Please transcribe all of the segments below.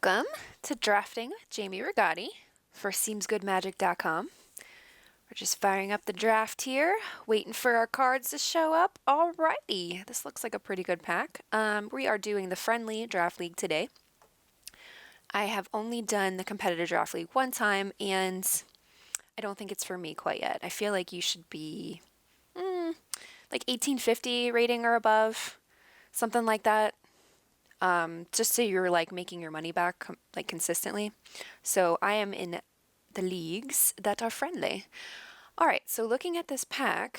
Welcome to Drafting with Jamie Rigatti for SeemsGoodMagic.com. We're just firing up the draft here, waiting for our cards to show up. Alrighty, this looks like a pretty good pack. We are doing the friendly draft league today. I have only done the competitive draft league one time, and I don't think it's for me quite yet. I feel like you should be like 1850 rating or above, something like that. Just so you're like making your money back like consistently. So I am in the leagues that are friendly. All right, so looking at this pack,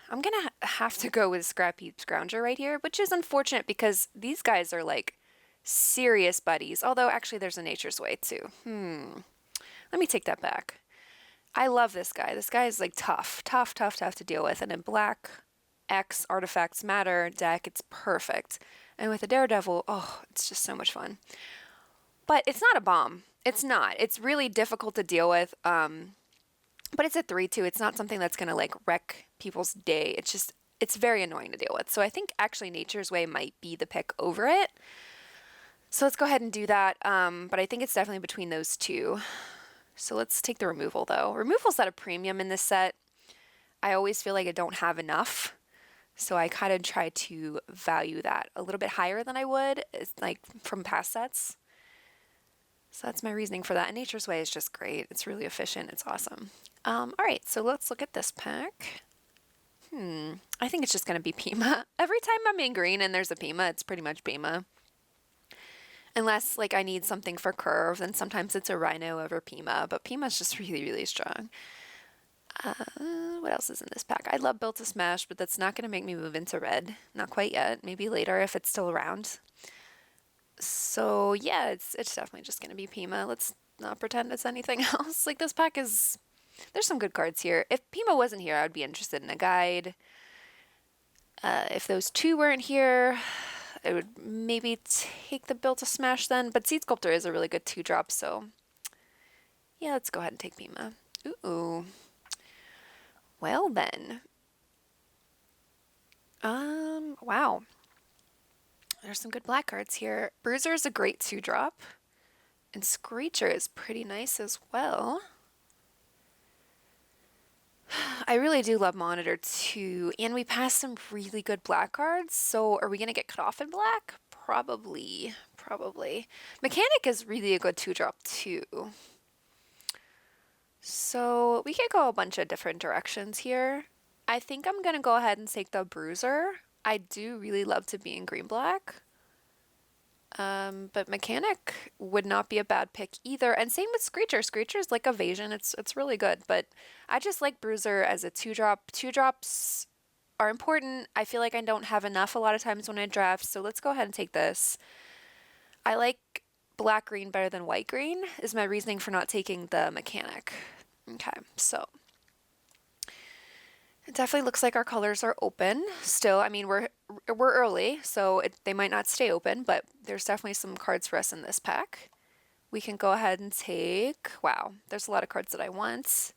I'm gonna have to go with Scrappy Scrounger right here, which is unfortunate because these guys are like serious buddies. Although actually there's a Nature's Way too. Let me take that back. I love this guy. This guy is like tough to deal with. And in Black X Artifacts Matter deck, it's perfect. And with a Daredevil, oh, it's just so much fun. But it's not a bomb. It's not. It's really difficult to deal with. But it's a 3/2. It's not something that's going to like wreck people's day. It's very annoying to deal with. So I think actually Nature's Way might be the pick over it. So let's go ahead and do that. But I think it's definitely between those two. So let's take the removal though. Removal's at a premium in this set. I always feel like I don't have enough. So I kind of try to value that a little bit higher than I would, it's like from past sets. So that's my reasoning for that. And Nature's Way is just great. It's really efficient. It's awesome. All right, so let's look at this pack. I think it's just going to be Pima. Every time I'm in green and there's a Pima, it's pretty much Pima. Unless like I need something for curve, then sometimes it's a Rhino over Pima. But Pima's just really strong. What else is in this pack? I love Built to Smash, but that's not going to make me move into red. Not quite yet. Maybe later if it's still around. So yeah, it's definitely just going to be Pima. Let's not pretend it's anything else. Like this pack is... There's some good cards here. If Pima wasn't here, I would be interested in a guide. If those two weren't here, I would maybe take the Built to Smash then. But Seed Sculptor is a really good 2-drop, so... Yeah, let's go ahead and take Pima. Ooh. Well then. Wow. There's some good black cards here. Bruiser is a great 2-drop. And Screecher is pretty nice as well. I really do love Monitor too. And we passed some really good black cards. So are we going to get cut off in black? Probably. Mechanic is really a good 2-drop too. So we could go a bunch of different directions here. I think I'm going to go ahead and take the Bruiser. I do really love to be in green-black. But Mechanic would not be a bad pick either. And same with Screecher. Screecher's like Evasion. It's really good. But I just like Bruiser as a 2-drop. 2-drops are important. I feel like I don't have enough a lot of times when I draft. So let's go ahead and take this. I like black-green better than white-green is my reasoning for not taking the Mechanic. Okay, so it definitely looks like our colors are open still. I mean, we're early, so they might not stay open, but there's definitely some cards for us in this pack. We can go ahead and take... Wow, there's a lot of cards that I want.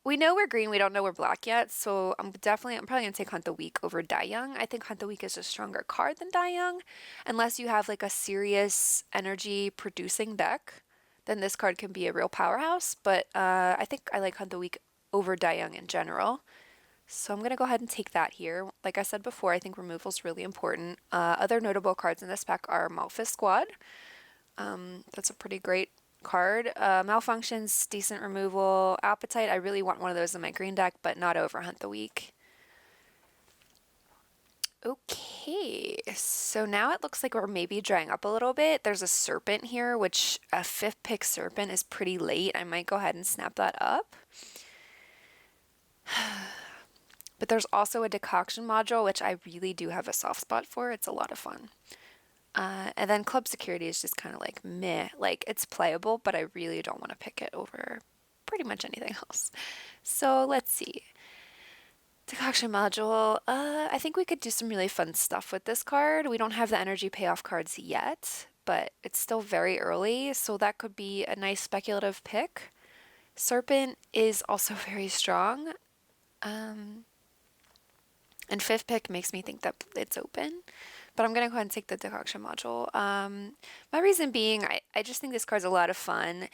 We know we're green, we don't know we're black yet, so I'm probably going to take Hunt the Weak over Die Young. I think Hunt the Weak is a stronger card than Die Young, unless you have like a serious energy producing deck, then this card can be a real powerhouse, but I think I like Hunt the Weak over Die Young in general. So I'm going to go ahead and take that here. Like I said before, I think removal is really important. Other notable cards in this pack are Malphus Squad. That's a pretty great card. Malfunctions, decent removal. Appetite, I really want one of those in my green deck, but not over Hunt the Weak. Okay, so now it looks like we're maybe drying up a little bit. There's a Serpent here, which a 5th pick Serpent is pretty late. I might go ahead and snap that up. But there's also a Decoction module, which I really do have a soft spot for. It's a lot of fun. And then Club Security is just kind of like meh. Like, it's playable, but I really don't want to pick it over pretty much anything else. So let's see. Decoction module. I think we could do some really fun stuff with this card. We don't have the energy payoff cards yet, but it's still very early, so that could be a nice speculative pick. Serpent is also very strong. And 5th pick makes me think that it's open. but I'm gonna go ahead and take the decoction module. My reason being, I just think this card's a lot of fun,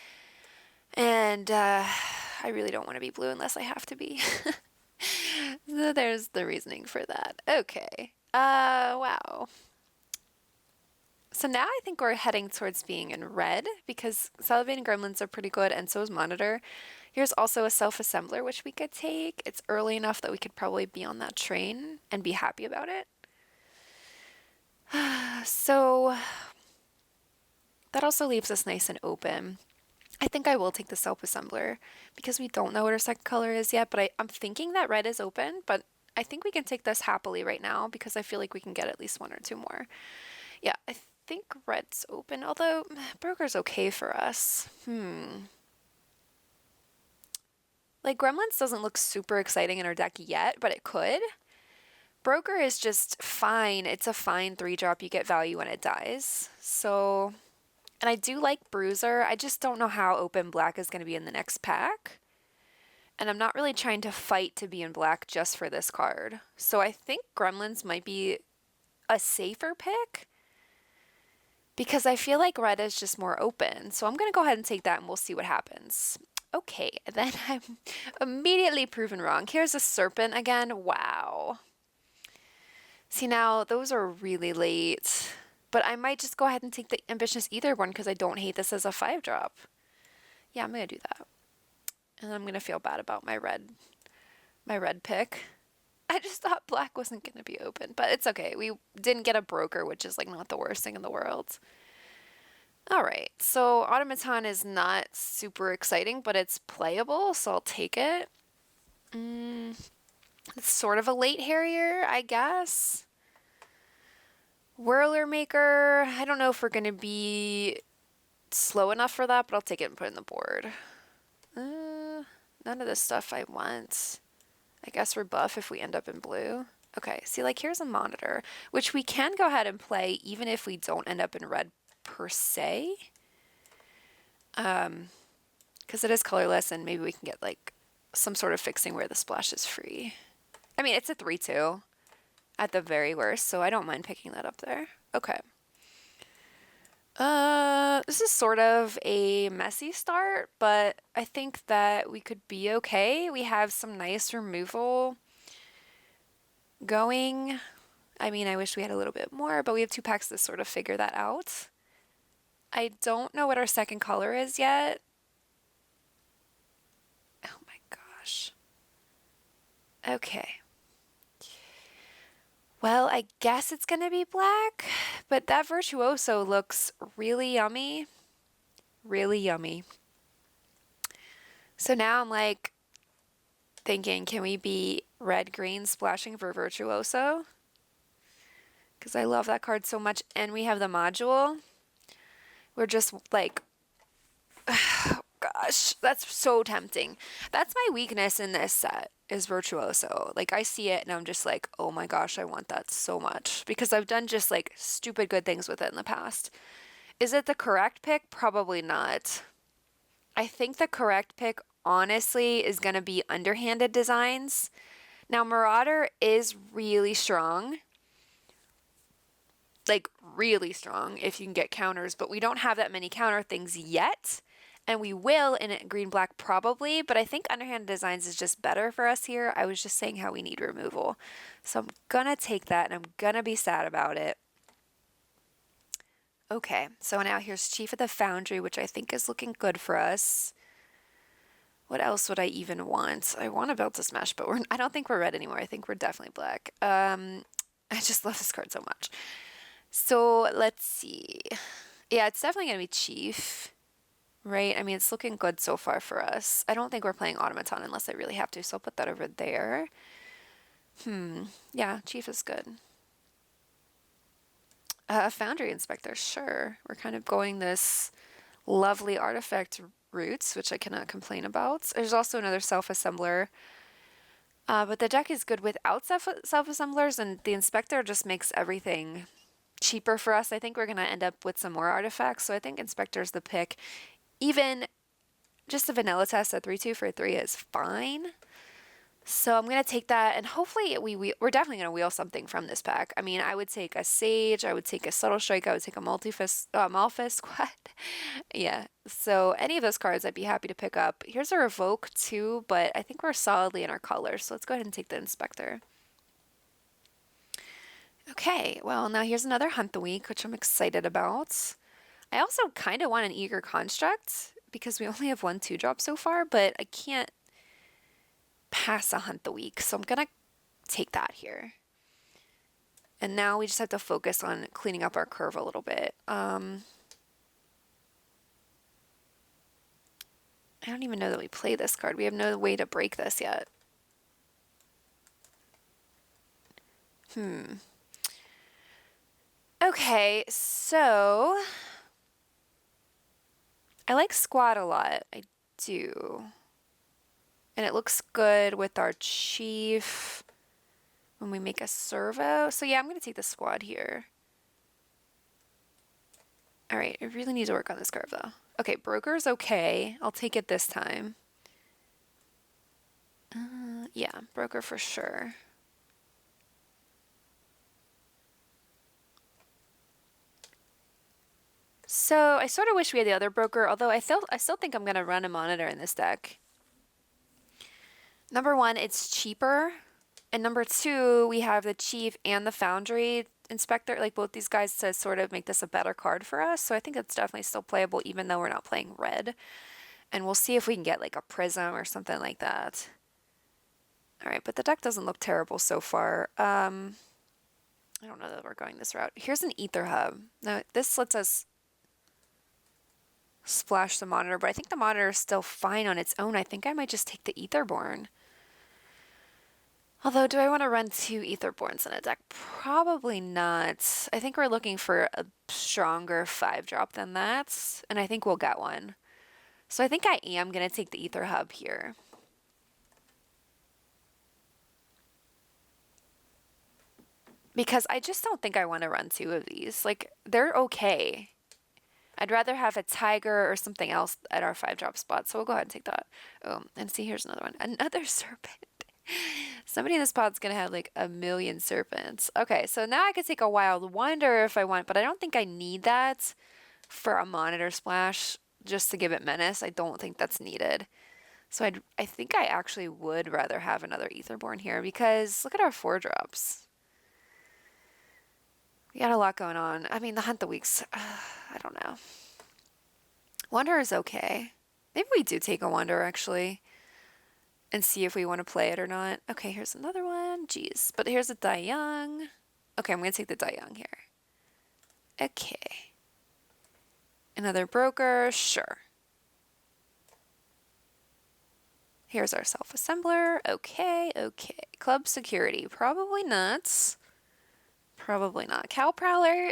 and I really don't want to be blue unless I have to be. So there's the reasoning for that. Okay. Wow. So now I think we're heading towards being in red because Salivating Gremlins are pretty good, and so is Monitor. Here's also a self-assembler, which we could take. It's early enough that we could probably be on that train and be happy about it. So that also leaves us nice and open. I think I will take the self-assembler because we don't know what our second color is yet, but I'm thinking that red is open, but I think we can take this happily right now because I feel like we can get at least one or two more. Yeah, I think red's open, although broker's okay for us. Like Gremlins doesn't look super exciting in our deck yet, but it could. Broker is just fine. It's a fine 3-drop. You get value when it dies. So, and I do like Bruiser. I just don't know how open black is going to be in the next pack. And I'm not really trying to fight to be in black just for this card. So I think Gremlins might be a safer pick because I feel like red is just more open. So I'm going to go ahead and take that and we'll see what happens. Okay, then I'm immediately proven wrong. Here's a Serpent again. Wow. See, now those are really late, but I might just go ahead and take the Ambitious Ether one because I don't hate this as a 5-drop. Yeah, I'm going to do that. And I'm going to feel bad about my red pick. I just thought black wasn't going to be open, but it's okay. We didn't get a broker, which is like not the worst thing in the world. All right, so Automaton is not super exciting, but it's playable, so I'll take it. It's sort of a late Harrier, I guess. Whirler Maker, I don't know if we're going to be slow enough for that, but I'll take it and put it in the board. None of this stuff I want. I guess we're buff if we end up in blue. Okay, see, like here's a Monitor, which we can go ahead and play even if we don't end up in red per se. Because it is colorless and maybe we can get like some sort of fixing where the splash is free. I mean, it's a 3-2 at the very worst, so I don't mind picking that up there. Okay. This is sort of a messy start, but I think that we could be okay. We have some nice removal going. I mean, I wish we had a little bit more, but we have 2 packs to sort of figure that out. I don't know what our second color is yet. Oh my gosh. Okay. Well, I guess it's going to be black, but that Virtuoso looks really yummy. Really yummy. So now I'm like thinking, can we be red-green splashing for Virtuoso? Because I love that card so much, and we have the module. We're just like, oh gosh, that's so tempting. That's my weakness in this set, is Virtuoso. Like, I see it and I'm just like, oh my gosh, I want that so much. Because I've done just like stupid good things with it in the past. Is it the correct pick? Probably not. I think the correct pick, honestly, is going to be Underhanded Designs. Now, Marauder is really strong. Like, really strong if you can get counters, but we don't have that many counter things yet. And we will in green-black probably, but I think Underhanded Designs is just better for us here. I was just saying how we need removal. So I'm gonna take that and I'm gonna be sad about it. Okay, so now here's Chief of the Foundry, which I think is looking good for us. What else would I even want? I want to build to smash, but I don't think we're red anymore. I think we're definitely black. I just love this card so much. So let's see. Yeah, it's definitely gonna be Chief. Right? I mean, it's looking good so far for us. I don't think we're playing Automaton unless I really have to, so I'll put that over there. Yeah, Chief is good. Foundry Inspector, sure. We're kind of going this lovely artifact routes, which I cannot complain about. There's also another self-assembler. But the deck is good without self-assemblers, and the Inspector just makes everything cheaper for us. I think we're going to end up with some more artifacts, so I think Inspector's the pick. Even just a vanilla test at 3-2 for 3 is fine. So I'm going to take that, and hopefully we're definitely going to wheel something from this pack. I mean, I would take a Sage, I would take a Subtle Strike, I would take a Malphite Squad. Yeah, so any of those cards I'd be happy to pick up. Here's a Revoke too, but I think we're solidly in our colors, so let's go ahead and take the Inspector. Okay, well, now here's another Hunt the Week, which I'm excited about. I also kind of want an Eager Construct because we only have one 2-drop so far, but I can't pass a Hunt the Week, so I'm gonna take that here. And now we just have to focus on cleaning up our curve a little bit. I don't even know that we play this card. We have no way to break this yet. Okay, so I like Squad a lot. I do. And it looks good with our Chief when we make a servo. So yeah, I'm going to take the Squad here. All right, I really need to work on this curve though. Okay, Broker's okay. I'll take it this time. Yeah, Broker for sure. So I sort of wish we had the other Broker, although I still think I'm going to run a Monitor in this deck. Number one, it's cheaper. And number two, we have the Chief and the Foundry Inspector, like both these guys, to sort of make this a better card for us. So I think it's definitely still playable even though we're not playing red. And we'll see if we can get like a Prism or something like that. All right, but the deck doesn't look terrible so far. I don't know that we're going this route. Here's an Ether Hub. Now, this lets us splash the Monitor, but I think the Monitor is still fine on its own. I think I might just take the Etherborn. Although, do I want to run 2 Etherborns in a deck? Probably not. I think we're looking for a stronger 5-drop than that, and I think we'll get one. So I think I am going to take the Ether Hub here. Because I just don't think I want to run 2 of these. Like, they're okay. I'd rather have a Tiger or something else at our 5-drop spot, so we'll go ahead and take that. Oh, and see, here's another one. Another Serpent. Somebody in this pod's gonna have like a million serpents. Okay, so now I could take a Wild Wonder if I want, but I don't think I need that for a Monitor splash just to give it menace. I don't think that's needed. So I think I actually would rather have another Etherborn here because look at our 4-drops. We got a lot going on. I mean, the Hunt the Weeks, I don't know. Wonder is okay. Maybe we do take a Wonder actually. And see if we want to play it or not. Okay, here's another one. Jeez. But here's a Die Young. Okay, I'm going to take the Die Young here. Okay. Another Broker. Sure. Here's our Self-Assembler. Okay, okay. Club Security. Probably not. Probably not. Cow Prowler.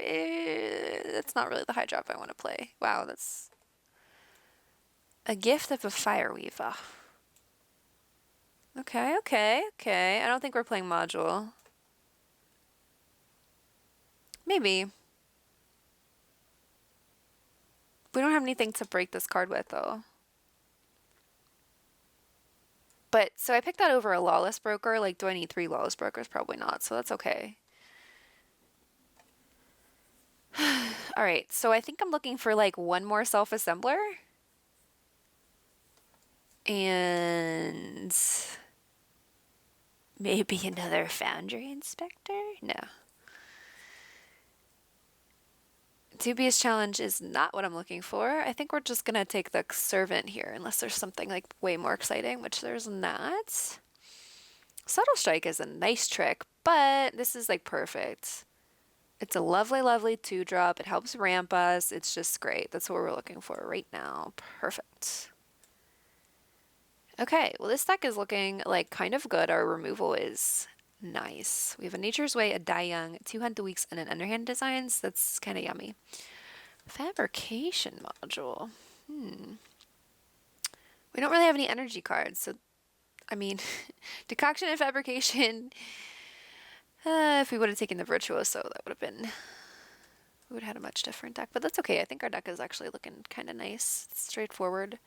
That's not really the high drop I want to play. Wow, that's a gift of a Fireweaver. Okay, okay, okay. I don't think we're playing Module. Maybe. We don't have anything to break this card with, though. But, so I picked that over a Lawless Broker. Like, do I need 3 Lawless Brokers? Probably not, so that's okay. Alright, so I think I'm looking for, like, one more Self-Assembler. And maybe another Foundry Inspector? No. Dubious Challenge is not what I'm looking for. I think we're just gonna take the Servant here, unless there's something like way more exciting, which there's not. Subtle Strike is a nice trick, but this is like perfect. It's a lovely, lovely 2-drop. It helps ramp us. It's just great. That's what we're looking for right now. Perfect. Okay, well this deck is looking like kind of good. Our removal is nice. We have a Nature's Way, a Die Young, 2 Hunt the Weeks, and an Underhand Designs. That's kind of yummy. Fabrication Module. We don't really have any energy cards, so I mean, Decoction and Fabrication. If we would have taken the Virtuoso, that would have been. We would have had a much different deck, but that's okay. I think our deck is actually looking kind of nice. It's straightforward.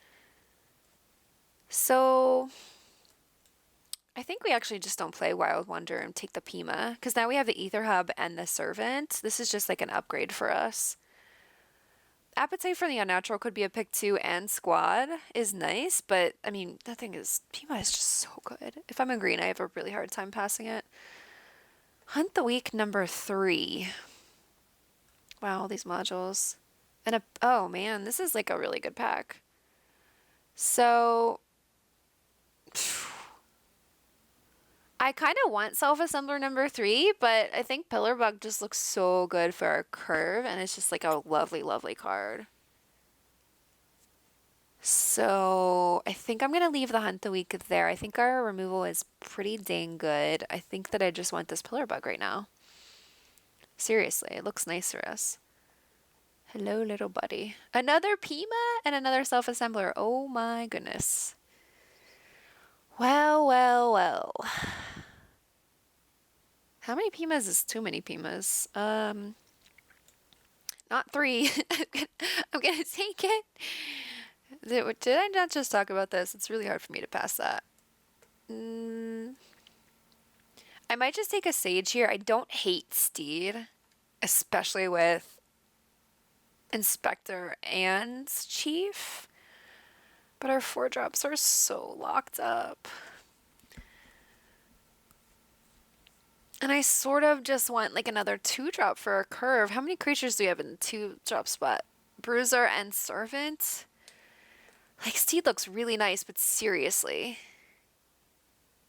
So I think think we actually just don't play Wild Wonder and take the Pima, because now we have the Ether Hub and the Servant. This is just like an upgrade for us. Appetite for the Unnatural could be a pick too, and Squad is nice, but I mean, the thing is, Pima is just so good. If I'm in green, I have a really hard time passing it. Hunt the Week number 3. Wow, all these modules. And oh man, this is like a really good pack. So I kind of want Self-Assembler number 3, but I think Pillar Bug just looks so good for our curve, and it's just like a lovely, lovely card. So I think I'm going to leave the Hunt the Week there. I think our removal is pretty dang good. I think that I just want this Pillar Bug right now. Seriously, it looks nice for us. Hello, little buddy. Another Pima and another Self-Assembler. Oh my goodness. Well, well, well. How many Pimas is too many Pimas? Not 3. I'm gonna take it. Did I not just talk about this? It's really hard for me to pass that. I might just take a Sage here. I don't hate Steed, especially with Inspector and Chief. But our 4-drops are so locked up. And I sort of just want like another 2-drop for our curve. How many creatures do we have in the 2-drop spot? Bruiser and Servant? Like, Steed looks really nice, but seriously.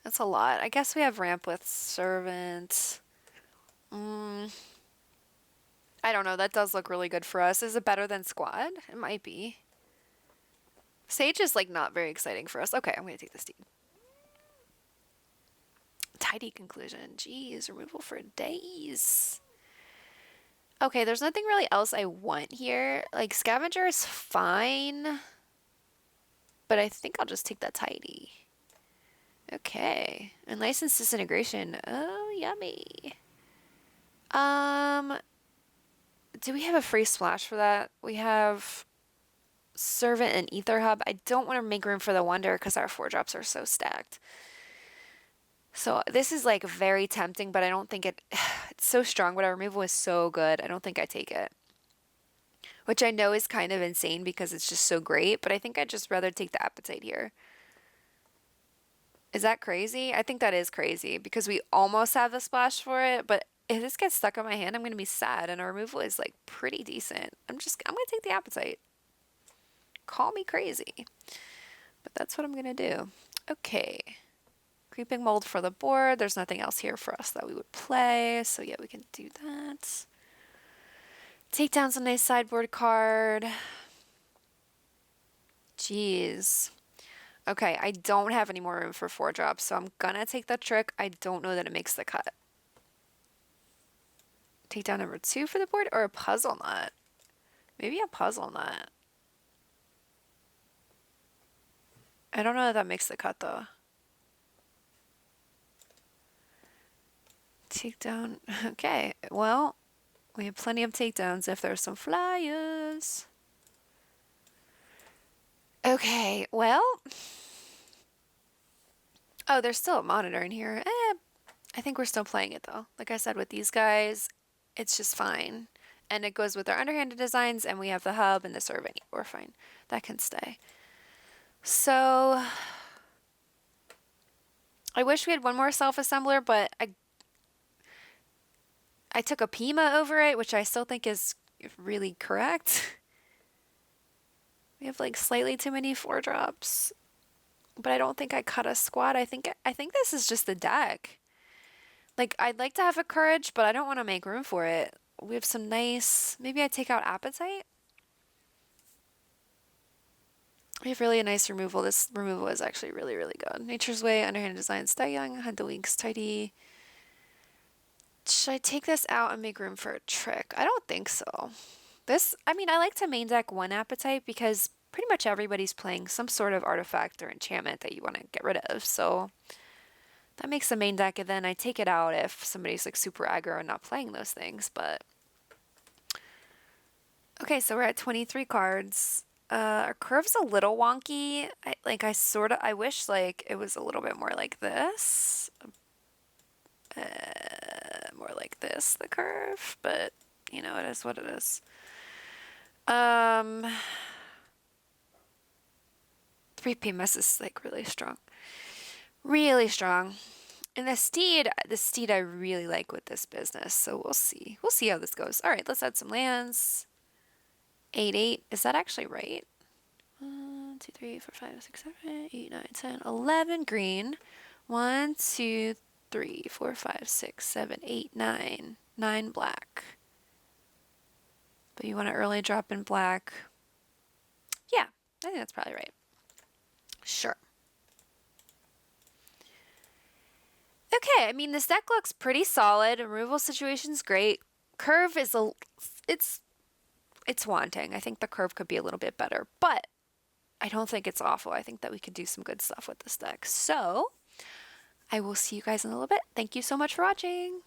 That's a lot. I guess we have Ramp with Servant. I don't know. That does look really good for us. Is it better than Squad? It might be. Sage is like not very exciting for us. Okay, I'm going to take the Steed. Tidy conclusion. Jeez, removal for days. Okay, there's nothing really else I want here. Like, Scavenger is fine, but I think I'll just take that Tidy. Okay, and License Disintegration. Oh, yummy. Do we have a free splash for that? We have Servant and Ether Hub. I don't want to make room for the Wonder because our 4-drops are so stacked. So this is like very tempting, but I don't think it's so strong, but our removal is so good. I don't think I take it. Which I know is kind of insane because it's just so great, but I think I'd just rather take the Appetite here. Is that crazy? I think that is crazy because we almost have the splash for it, but if this gets stuck on my hand, I'm going to be sad, and our removal is like pretty decent. I'm going to take the Appetite. Call me crazy, but that's what I'm going to do. Okay. Creeping Mold for the board. There's nothing else here for us that we would play, so yeah, we can do that. Takedown's a nice sideboard card. Jeez. Okay, I don't have any more room for 4-drops, so I'm gonna take the trick. I don't know that it makes the cut. Takedown number 2 for the board, or a Puzzle Nut? Maybe a Puzzle Nut. I don't know if that makes the cut, though. Takedown. Okay, well, we have plenty of takedowns if there's some flyers. Okay, well. Oh, there's still a monitor in here. I think we're still playing it, though. Like I said, with these guys, it's just fine. And it goes with our underhanded designs, and we have the hub and the Servant. We're fine. That can stay. So, I wish we had one more self-assembler, but I took a Pima over it, which I still think is really correct. We have like slightly too many 4-drops, but I don't think I cut a Squad. I think this is just the deck. Like, I'd like to have a Courage, but I don't want to make room for it. We have some nice, maybe I take out Appetite. We have really a nice removal. This removal is actually really, really good. Nature's Way, Underhanded Designs, Die Young, Hunt the Weeks, Tidy. Should I take this out and make room for a trick? I don't think so. I mean, I like to main deck one Appetite because pretty much everybody's playing some sort of artifact or enchantment that you want to get rid of. So that makes the main deck, and then I take it out if somebody's like super aggro and not playing those things. But okay, so we're at 23 cards. Our curve's a little wonky. I wish like it was a little bit more like this. More like this, the curve, but you know, it is what it is. 3 PMS is like really strong. Really strong. And the steed I really like with this business, so we'll see. We'll see how this goes. All right, let's add some lands. 8, 8. Is that actually right? 1, 2, 3, 4, 5, 6, 7, 8, 9, 10, 11 green. 1, 2, 3, 4, 5, 6, 7, 8, 9. 9 black. But you want to early drop in black. Yeah, I think that's probably right. Sure. Okay, I mean, this deck looks pretty solid. Removal situation's great. Curve is it's wanting. I think the curve could be a little bit better, but I don't think it's awful. I think that we could do some good stuff with this deck. So, I will see you guys in a little bit. Thank you so much for watching.